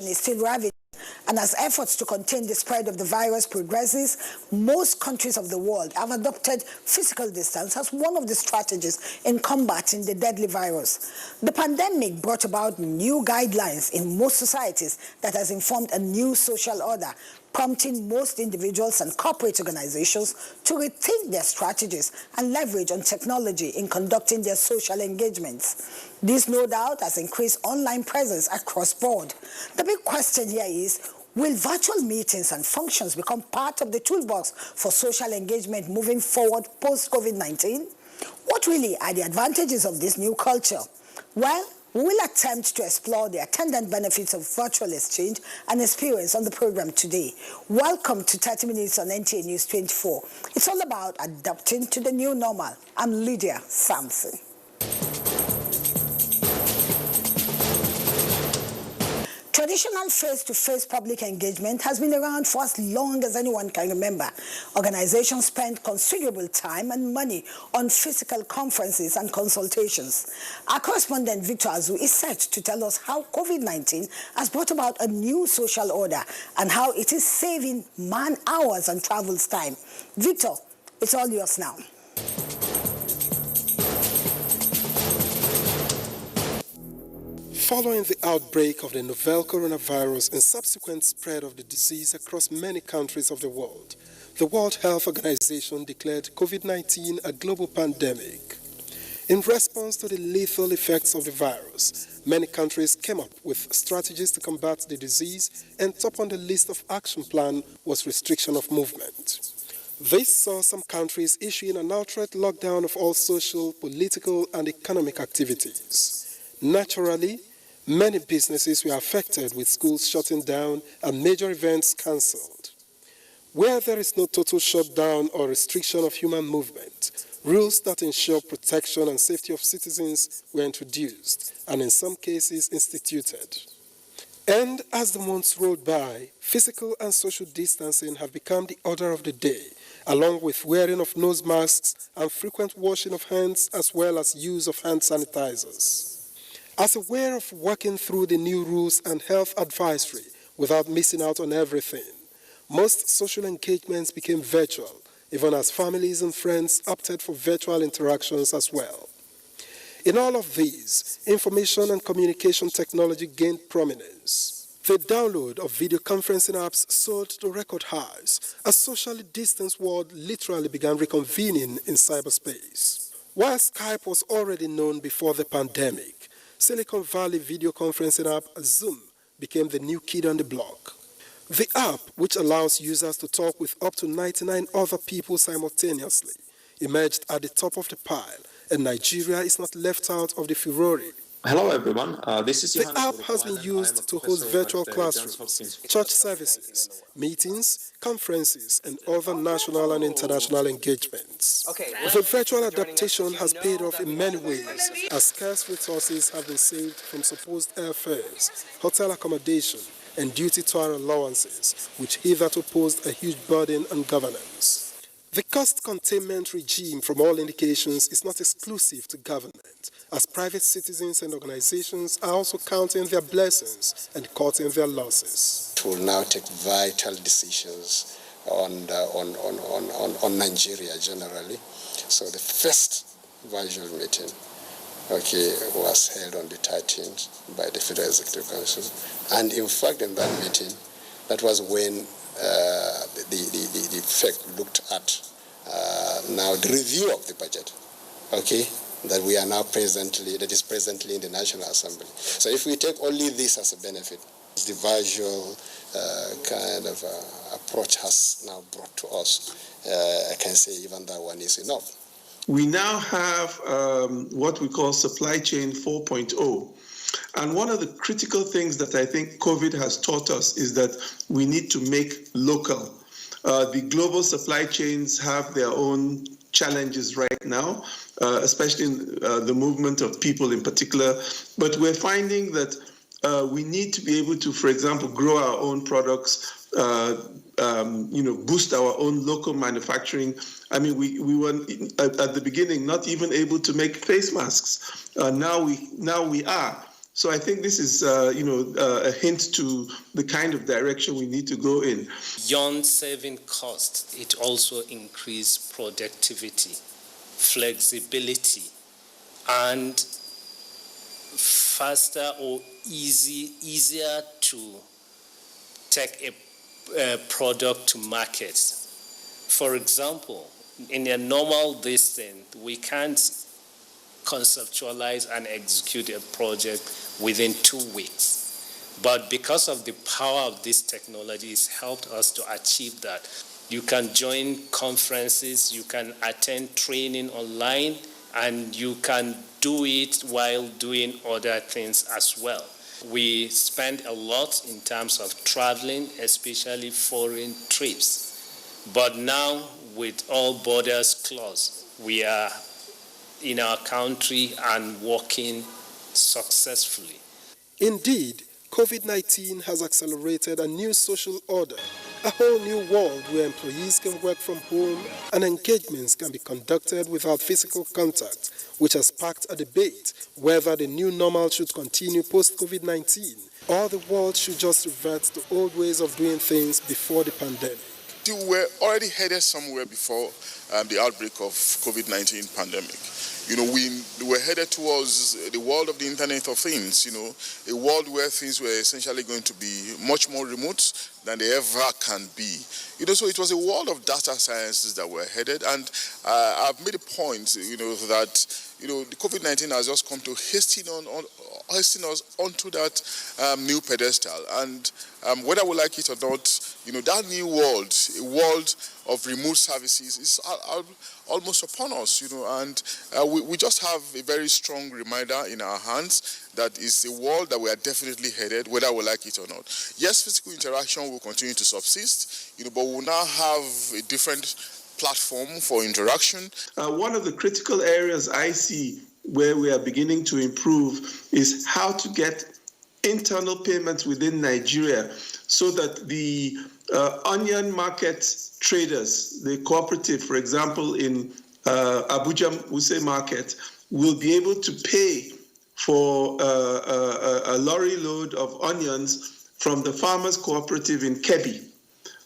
is still ravaging, and as efforts to contain the spread of the virus progresses, most countries of the world have adopted physical distance as one of the strategies in combating the deadly virus. The pandemic brought about new guidelines in most societies that has informed a new social order, prompting most individuals and corporate organizations to rethink their strategies and leverage on technology in conducting their social engagements. This, no doubt, has increased online presence across board. The big question here is, will virtual meetings and functions become part of the toolbox for social engagement moving forward post-COVID-19? What really are the advantages of this new culture? Well, we will attempt to explore the attendant benefits of virtual exchange and experience on the program today. Welcome to 30 Minutes on NTA News 24. It's all about adapting to the new normal. I'm Lydia, Samson. Traditional face-to-face public engagement has been around for as long as anyone can remember. Organizations spend considerable time and money on physical conferences and consultations. Our correspondent Victor Azu is set to tell us how COVID-19 has brought about a new social order and how it is saving man hours and travel's time. Victor, it's all yours now. Following the outbreak of the novel coronavirus and subsequent spread of the disease across many countries of the World Health Organization declared COVID-19 a global pandemic. In response to the lethal effects of the virus, many countries came up with strategies to combat the disease, and top on the list of action plan was restriction of movement. This saw some countries issuing an outright lockdown of all social, political, and economic activities. Naturally, many businesses were affected, with schools shutting down and major events cancelled. Where there is no total shutdown or restriction of human movement, rules that ensure protection and safety of citizens were introduced and in some cases instituted. And as the months rolled by, physical and social distancing have become the order of the day, along with wearing of nose masks and frequent washing of hands, as well as use of hand sanitizers. As a way of working through the new rules and health advisory without missing out on everything, most social engagements became virtual, even as families and friends opted for virtual interactions as well. In all of these, information and communication technology gained prominence. The download of video conferencing apps soared to record highs as socially distanced world literally began reconvening in cyberspace. While Skype was already known before the pandemic, Silicon Valley video conferencing app Zoom became the new kid on the block. The app, which allows users to talk with up to 99 other people simultaneously, emerged at the top of the pile, and Nigeria is not left out of the furore. Hello everyone, this is The app has been used to host virtual classrooms, church services, meetings, conferences, and other national and international engagements. The virtual adaptation has paid off in many ways, as scarce resources have been saved from supposed airfares, hotel accommodation, and duty-to-our allowances, which hitherto posed a huge burden on governance. The cost containment regime, from all indications, is not exclusive to government, as private citizens and organizations are also counting their blessings and cutting their losses. It will now take vital decisions on Nigeria generally. So the first virtual meeting, was held on the 13th by the Federal Executive Council, and in fact, in that meeting, that was when the FEC looked at now the review of the budget, that we are now that is presently in the National Assembly. So if we take only this as a benefit, the visual kind of approach has now brought to us, I can say even that one is enough. We now have what we call supply chain 4.0. And one of the critical things that I think COVID has taught us is that we need to make local. The global supply chains have their own challenges right now, especially in the movement of people in particular. But we're finding that we need to be able to, for example, grow our own products, boost our own local manufacturing. I mean, we were at the beginning not even able to make face masks. Now we are. So I think this is, a hint to the kind of direction we need to go in. Beyond saving costs, it also increased productivity, flexibility, and faster or easier to take a product to market. For example, in a normal distance, we can't conceptualize and execute a project within 2 weeks. But because of the power of this technology, it's helped us to achieve that. You can join conferences, you can attend training online, and you can do it while doing other things as well. We spend a lot in terms of traveling, especially foreign trips. But now, with all borders closed, we are in our country and working successfully. Indeed, COVID-19 has accelerated a new social order, a whole new world where employees can work from home and engagements can be conducted without physical contact, which has sparked a debate whether the new normal should continue post-COVID-19 or the world should just revert to old ways of doing things before the pandemic. We were already headed somewhere before the outbreak of COVID-19 pandemic. We were headed towards the world of the Internet of Things, a world where things were essentially going to be much more remote than they ever can be. So it was a world of data sciences that were headed, and I've made a point, that the COVID-19 has just come to hasten us onto that new pedestal. And whether we like it or not, that new world, a world of remote services, is almost upon us, and we just have a very strong reminder in our hands that is a world that we are definitely headed, whether we like it or not. Yes, physical interaction will continue to subsist, but we'll now have a different platform for interaction. One of the critical areas I see where we are beginning to improve is how to get internal payments within Nigeria so that the onion market traders, the cooperative, for example, in Abuja Wuse Market, will be able to pay for a lorry load of onions from the farmers cooperative in Kebbi.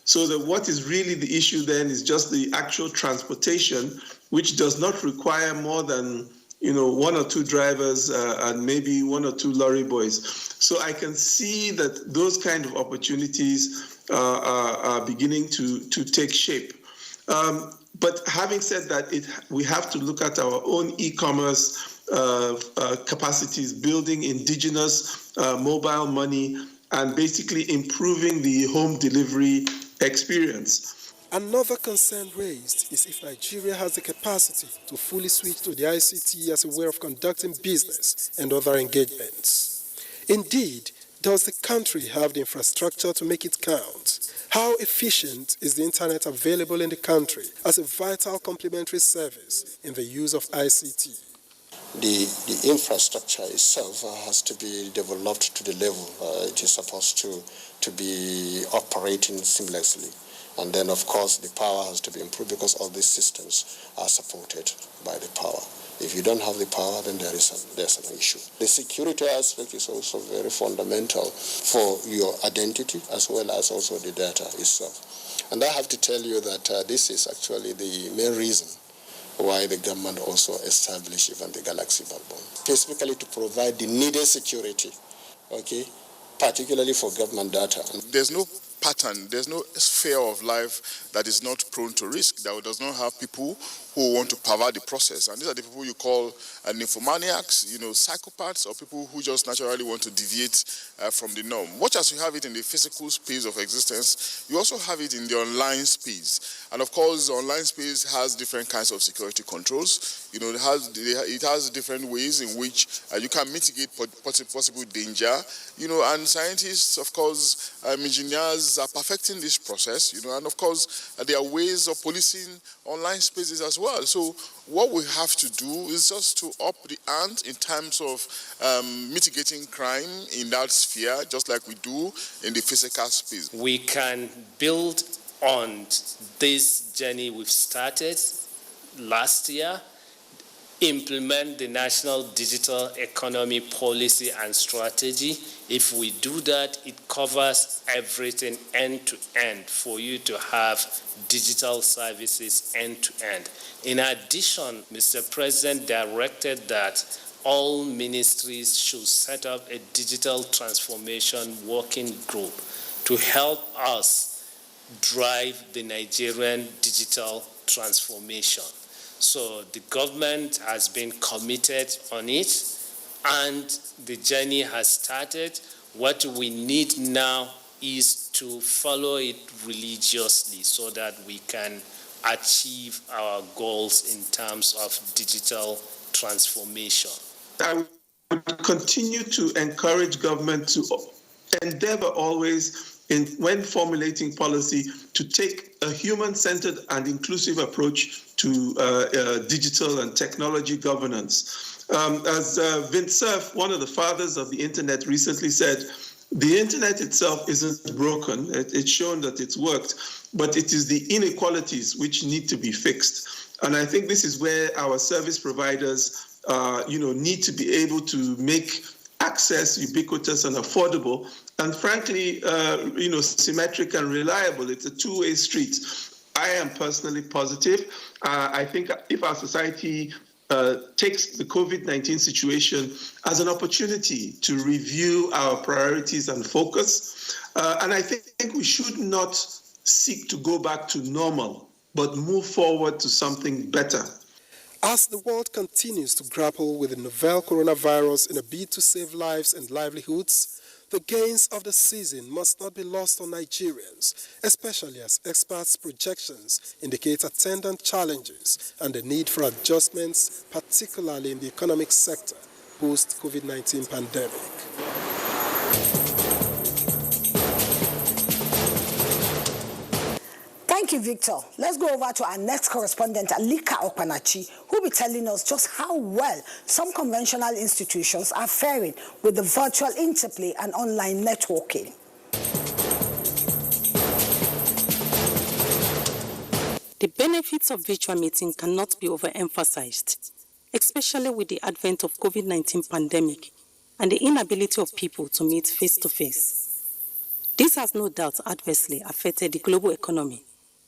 So that what is really the issue then is just the actual transportation, which does not require more than 1 or 2 drivers and maybe 1 or 2 lorry boys. So I can see that those kind of opportunities are beginning to take shape. But having said that, we have to look at our own e-commerce capacities, building indigenous mobile money, and basically improving the home delivery experience. Another concern raised is if Nigeria has the capacity to fully switch to the ICT as a way of conducting business and other engagements. Indeed, does the country have the infrastructure to make it count? How efficient is the internet available in the country as a vital complementary service in the use of ICT? The infrastructure itself has to be developed to the level it is supposed to be operating seamlessly. And then, of course, the power has to be improved because all these systems are supported by the power. If you don't have the power, then there's an issue. The security aspect is also very fundamental for your identity as well as also the data itself. And I have to tell you that this is actually the main reason why the government also established even the Galaxy Backbone, specifically to provide the needed security, particularly for government data. There's no pattern, there's no sphere of life that is not prone to risk, that does not have people who want to pervert the process. And these are the people you call nymphomaniacs, psychopaths, or people who just naturally want to deviate from the norm. Much as you have it in the physical space of existence, you also have it in the online space. And of course, the online space has different kinds of security controls. It has different ways in which you can mitigate possible danger. And scientists, of course, engineers are perfecting this process. And of course, there are ways of policing online spaces as well. So what we have to do is just to up the ante in terms of mitigating crime in that sphere, just like we do in the physical space. We can build on this journey we've started last year. implement the National Digital Economy Policy and Strategy. If we do that, it covers everything end to end for you to have digital services end to end. In addition, Mr. President directed that all ministries should set up a digital transformation working group to help us drive the Nigerian digital transformation. So the government has been committed on it, and the journey has started. What we need now is to follow it religiously so that we can achieve our goals in terms of digital transformation. I would continue to encourage government to endeavor always when formulating policy to take a human-centered and inclusive approach to digital and technology governance. As Vince Cerf, one of the fathers of the internet, recently said, the internet itself isn't broken. It's shown that it's worked, but it is the inequalities which need to be fixed. And I think this is where our service providers need to be able to make access ubiquitous and affordable, and frankly, symmetric and reliable. It's a two-way street. I am personally positive. I think if our society takes the COVID-19 situation as an opportunity to review our priorities and focus, and I think we should not seek to go back to normal, but move forward to something better. As the world continues to grapple with the novel coronavirus in a bid to save lives and livelihoods, the gains of the season must not be lost on Nigerians, especially as experts' projections indicate attendant challenges and the need for adjustments, particularly in the economic sector post-COVID-19 pandemic. Thank you, Victor. Let's go over to our next correspondent, Alika Okpanachi, who will be telling us just how well some conventional institutions are faring with the virtual interplay and online networking. The benefits of virtual meeting cannot be overemphasized, especially with the advent of COVID-19 pandemic and the inability of people to meet face-to-face. This has no doubt adversely affected the global economy,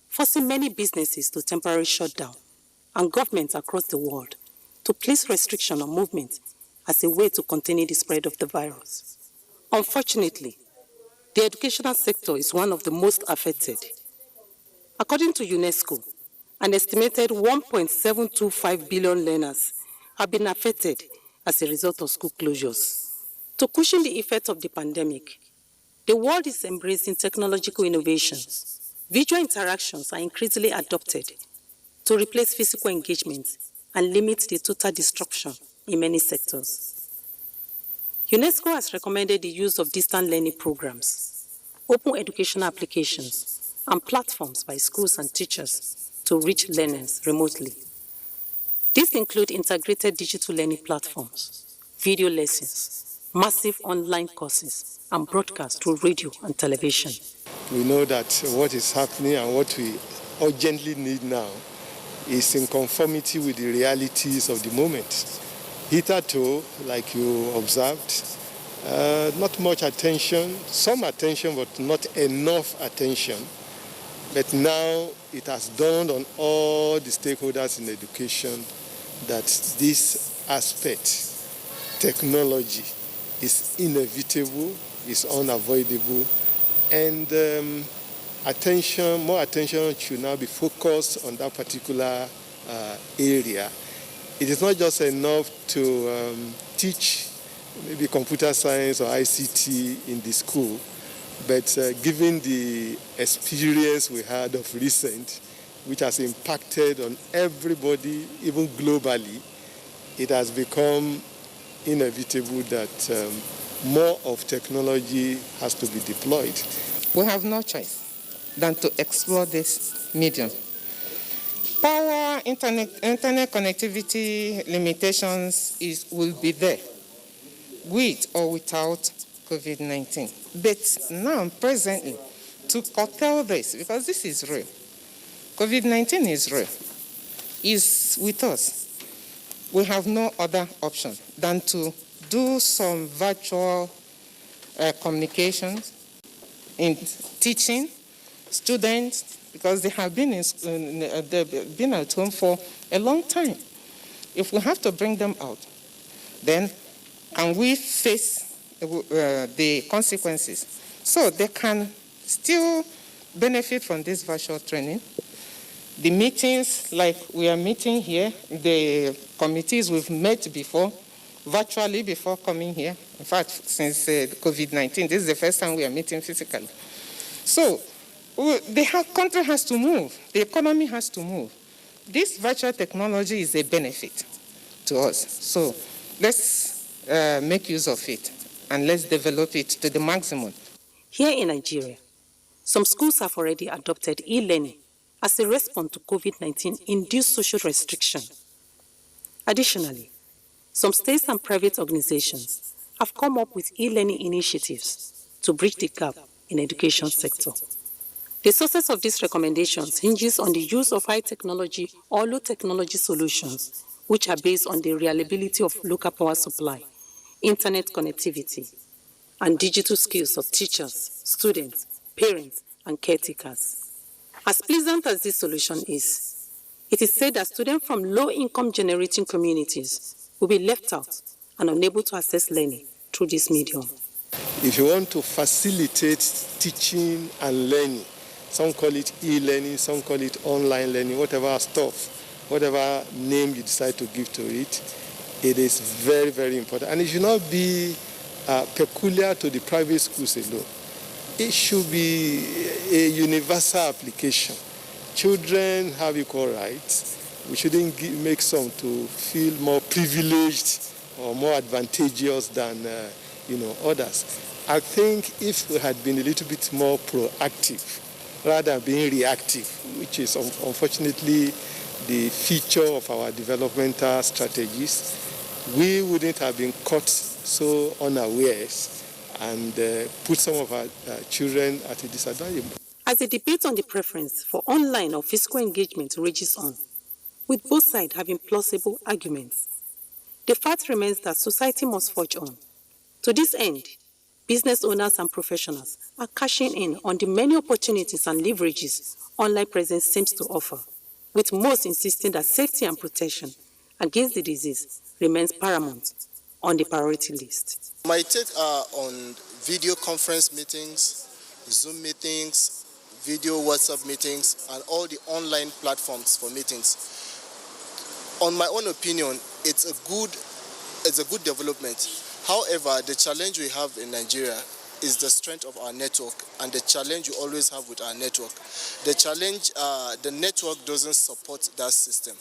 forcing many businesses to temporarily shut down and governments across the world to place restriction on movement as a way to contain the spread of the virus. Unfortunately, the educational sector is one of the most affected. According to UNESCO, an estimated 1.725 billion learners have been affected as a result of school closures. To cushion the effect of the pandemic, the world is embracing technological innovations. Virtual interactions are increasingly adopted to replace physical engagement and limit the total disruption in many sectors. UNESCO has recommended the use of distant learning programs, open educational applications, and platforms by schools and teachers to reach learners remotely. These include integrated digital learning platforms, video lessons, massive online courses, and broadcasts through radio and television. We know that what is happening and what we urgently need now is in conformity with the realities of the moment. Hitherto, like you observed, not much attention, some attention, but not enough attention. But now it has dawned on all the stakeholders in education that this aspect, technology, is inevitable, is unavoidable, and more attention should now be focused on that particular area. It is not just enough to teach maybe computer science or ICT in the school, but given the experience we had of recent, which has impacted on everybody, even globally, it has become inevitable that more of technology has to be deployed. We have no choice than to explore this medium. Power, internet connectivity limitations will be there, with or without COVID-19. But now, presently, to curtail this, because this is real, COVID-19 is real, is with us. we have no other option than to do some virtual communications in teaching students, because they have been they've been at home for a long time. If we have to bring them out, then can we face the consequences? So they can still benefit from this virtual training. The meetings, like we are meeting here, the committees we've met before, virtually before coming here. In fact, since COVID-19, this is the first time we are meeting physically. So the country has to move. The economy has to move. This virtual technology is a benefit to us. So let's make use of it and let's develop it to the maximum. Here in Nigeria, some schools have already adopted e-learning as a response to COVID-19 induced social restriction. Additionally, some states and private organizations have come up with e-learning initiatives to bridge the gap in the education sector. The success of these recommendations hinges on the use of high technology or low technology solutions, which are based on the reliability of local power supply, internet connectivity, and digital skills of teachers, students, parents, and caretakers. As pleasant as this solution is, it is said that students from low-income generating communities will be left out and unable to access learning through this medium. If you want to facilitate teaching and learning, some call it e-learning, some call it online learning, whatever stuff, whatever name you decide to give to it, it is very, very important. And it should not be peculiar to the private schools alone. It should be a universal application. Children have equal rights. We shouldn't make some to feel more privileged or more advantageous than others. I think if we had been a little bit more proactive rather than being reactive, which is unfortunately the feature of our developmental strategies, we wouldn't have been caught so unawares and put some of our children at a disadvantage. As the debate on the preference for online or physical engagement rages on, with both sides having plausible arguments, the fact remains that society must forge on. To this end, business owners and professionals are cashing in on the many opportunities and leverages online presence seems to offer, with most insisting that safety and protection against the disease remains paramount on the priority list. My take on video conference meetings, Zoom meetings, video WhatsApp meetings, and all the online platforms for meetings. On my own opinion, it's a good development. However, the challenge we have in Nigeria is the strength of our network and the challenge you always have with our network. The challenge, the network doesn't support that system.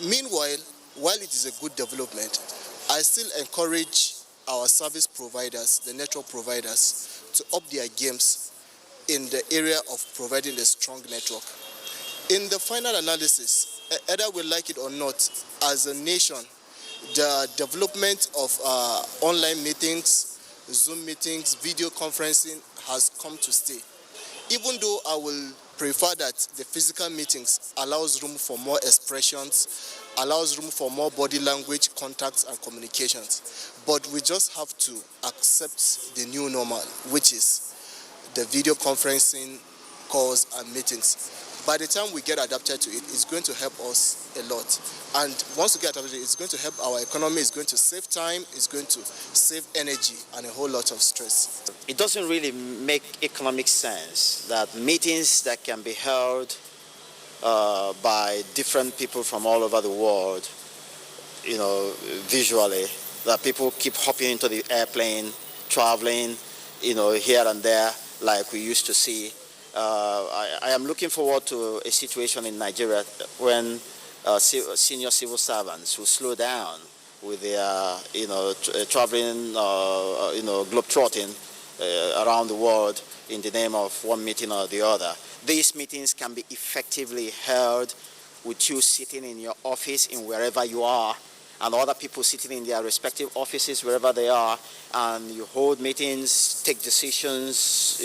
Meanwhile, while it is a good development, I still encourage our service providers, the network providers, to up their games in the area of providing a strong network. In the final analysis, either we like it or not, as a nation, the development of online meetings, Zoom meetings, video conferencing has come to stay. Even though I will prefer that the physical meetings allows room for more expressions, allows room for more body language, contacts, and communications. But we just have to accept the new normal, which is the video conferencing calls and meetings. By the time we get adapted to it, it's going to help us a lot. And once we get adapted to it, it's going to help our economy, it's going to save time, it's going to save energy and a whole lot of stress. It doesn't really make economic sense that meetings that can be held by different people from all over the world, visually, that people keep hopping into the airplane, traveling, here and there, like we used to see. I am looking forward to a situation in Nigeria when senior civil servants will slow down with their, traveling, globetrotting around the world in the name of one meeting or the other. These meetings can be effectively held with you sitting in your office in wherever you are, and other people sitting in their respective offices wherever they are, and you hold meetings, take decisions,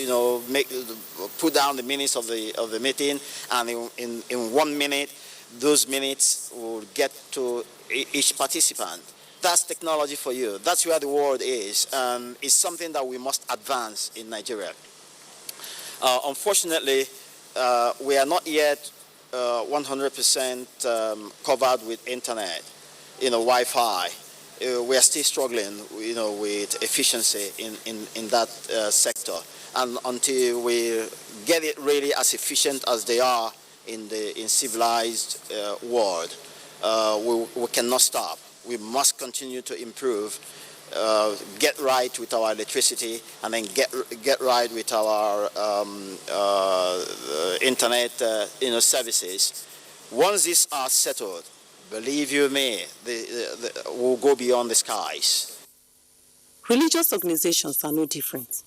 put down the minutes of the meeting, and in 1 minute Those minutes will get to each participant. That's technology for you. That's where the world is. It's something that we must advance in Nigeria. Unfortunately, we are not yet 100% covered with internet, Wi-Fi. We are still struggling, with efficiency in that sector. And until we get it really as efficient as they are in civilized world, we cannot stop. We must continue to improve, get right with our electricity, and then get right with our internet services. Once these are settled, believe you me, we'll go beyond the skies. Religious organizations are no different.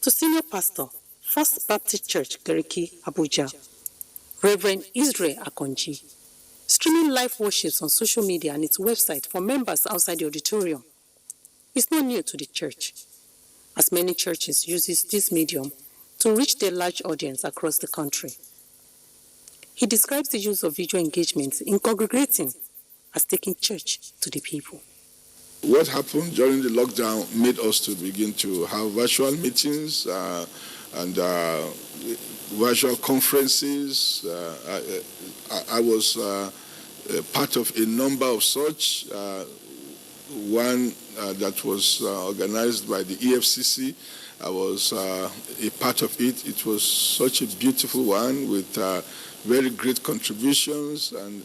To Senior Pastor, First Baptist Church, Gariki, Abuja, Reverend Israel Akonji, streaming live worships on social media and its website for members outside the auditorium is not new to the church, as many churches use this medium to reach their large audience across the country. He describes the use of visual engagement in congregating as taking church to the people. What happened during the lockdown made us to begin to have virtual meetings and virtual conferences. I was part of a number of such. One that was organized by the EFCC. I was a part of it. It was such a beautiful one with very great contributions, and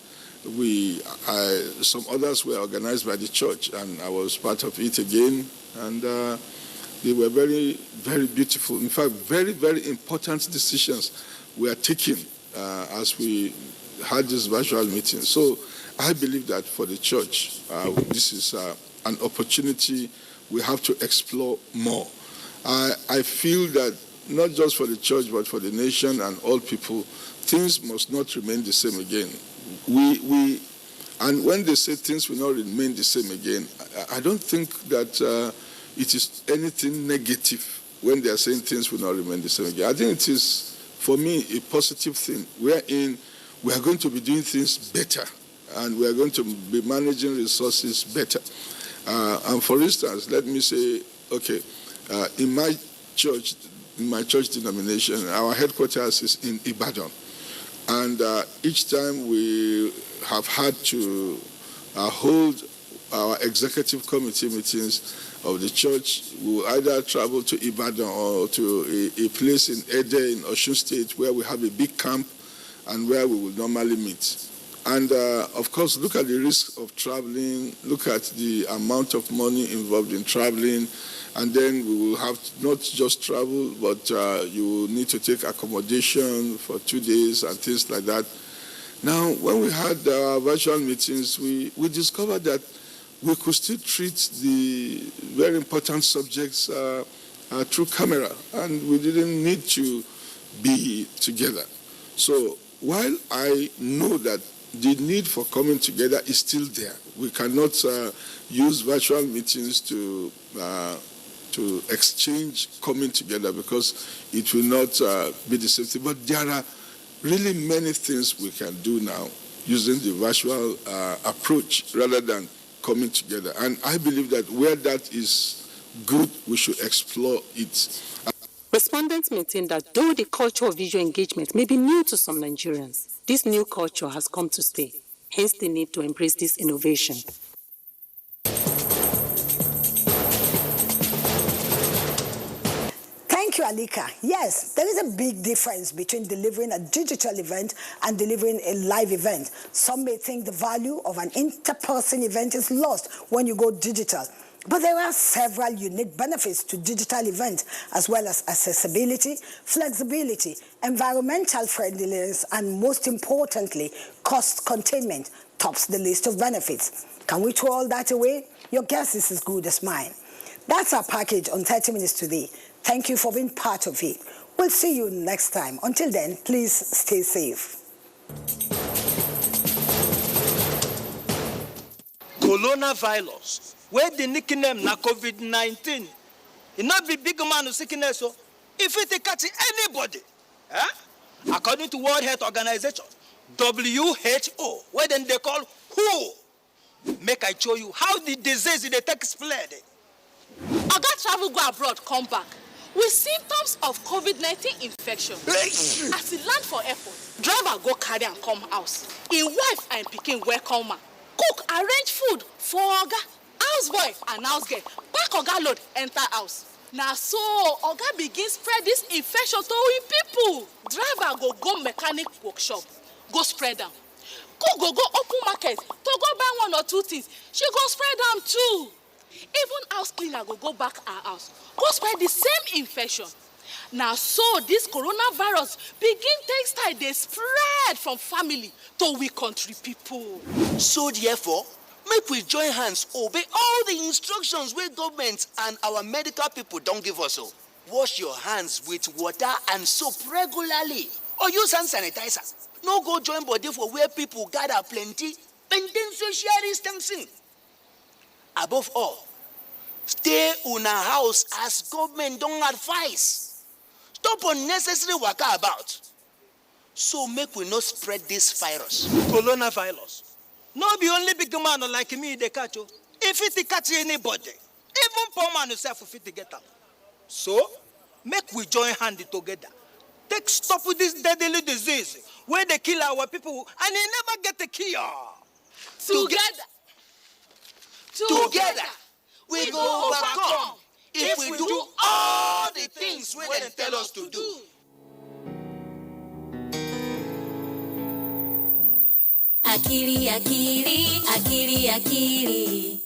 some others were organized by the church, and I was part of it again, and they were very, very beautiful. In fact, very, very important decisions were taken as we had this virtual meeting. So I believe that for the church, this is an opportunity we have to explore more. I feel that not just for the church, but for the nation and all people, things must not remain the same again. And when they say things will not remain the same again, I don't think that it is anything negative when they are saying things will not remain the same again. I think it is, for me, a positive thing, wherein we are going to be doing things better, and we are going to be managing resources better. And for instance, let me say, okay, in my church denomination, our headquarters is in Ibadan. And each time we have had to hold our executive committee meetings of the church, we will either travel to Ibadan or to a place in Ede in Osun State where we have a big camp and where we will normally meet. And of course, look at the risk of traveling, look at the amount of money involved in traveling, and then we will have to not just travel, but you will need to take accommodation for 2 days and things like that. Now, when we had our virtual meetings, we discovered that we could still treat the very important subjects through camera, and we didn't need to be together. So while I know that the need for coming together is still there, we cannot use virtual meetings to exchange coming together because it will not be the same thing. But there are really many things we can do now using the virtual approach rather than coming together. And I believe that where that is good, we should explore it. Respondents maintain that though the culture of visual engagement may be new to some Nigerians, this new culture has come to stay, hence the need to embrace this innovation. Thank you, Alika. Yes, there is a big difference between delivering a digital event and delivering a live event. Some may think the value of an in-person event is lost when you go digital. But there are several unique benefits to digital events, as well as accessibility, flexibility, environmental friendliness, and most importantly, cost containment tops the list of benefits. Can we throw all that away? Your guess is as good as mine. That's our package on 30 Minutes Today. Thank you for being part of it. We'll see you next time. Until then, please stay safe. Coronavirus, where the nickname na COVID-19, it not be big man who sickness, so if it catch anybody, according to World Health Organization, WHO, where then they call WHO. Make I show you how the disease they take spread. Oga travel go abroad, come back with symptoms of COVID-19 infection. As he land for airport, driver go carry and come house. His wife and pikin welcome am. Cook arrange food for Oga. Houseboy and house girl pack Oga load enter house. Now so Oga begin spread this infection to we people. Driver go mechanic workshop, go spread am. Cook go open market to go buy one or two things. She go spread am too. Even house cleaner go back her house, go spread the same infection. Now so this coronavirus begin take style dey spread from family to we country people. So therefore, make we join hands obey all the instructions wey government and our medical people don't give us. So wash your hands with water and soap regularly, or use hand sanitizer. No go join body for where people gather plenty, maintain social distancing. Above all, stay una house as government don't advise. Stop unnecessary waka about. So make we not spread this virus. Coronavirus. No be only big man like me they catch you. If it catch anybody, even poor man yourself fit to get am. So make we join hands together. Take stop with this deadly disease where they kill our people and they never get the cure. Together, we go overcome if we do all the things where they tell us to do. Akili, akili, akili, akili.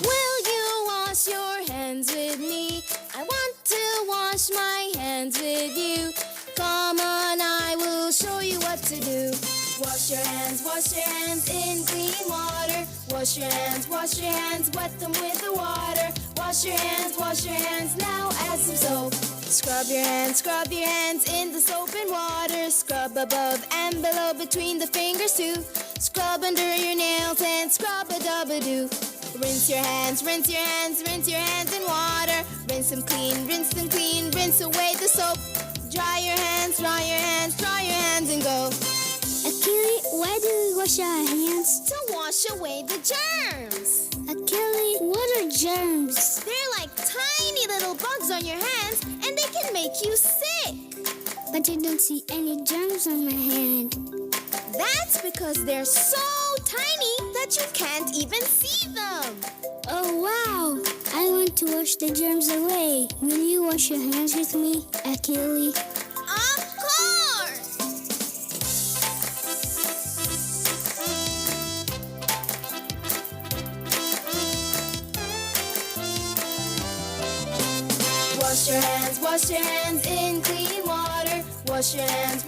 Will you wash your hands with me? I want to wash my hands with you. Come on, I will show you what to do. Wash your hands in clean water. Wash your hands, wet them with the water. Wash your hands, now add some soap. Scrub your hands in the soap and water. Scrub above and below between the fingers too. Scrub under your nails and scrub-a-dub-a-doo. Rinse your hands in water. Rinse them clean, rinse away the soap. Dry your hands and go. Akili, why do we wash our hands? To wash away the germs. Akili, what are germs? They're like tiny little bugs on your hands and they can make you sick. But I don't see any germs on my hand. That's because they're so tiny that you can't even see them. Oh wow, I want to wash the germs away. Will you wash your hands with me, Akili? Of course! Wash your hands in clean water. Wash your hands,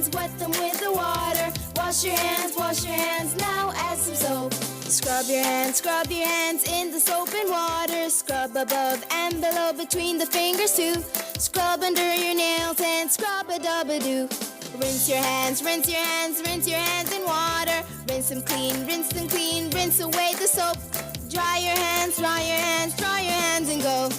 wet them with the water. Wash your hands, now add some soap. Scrub your hands in the soap and water. Scrub above and below between the fingers too. Scrub under your nails and scrub-a-dub-a-doo. Rinse your hands in water. Rinse them clean, rinse away the soap. Dry your hands and go.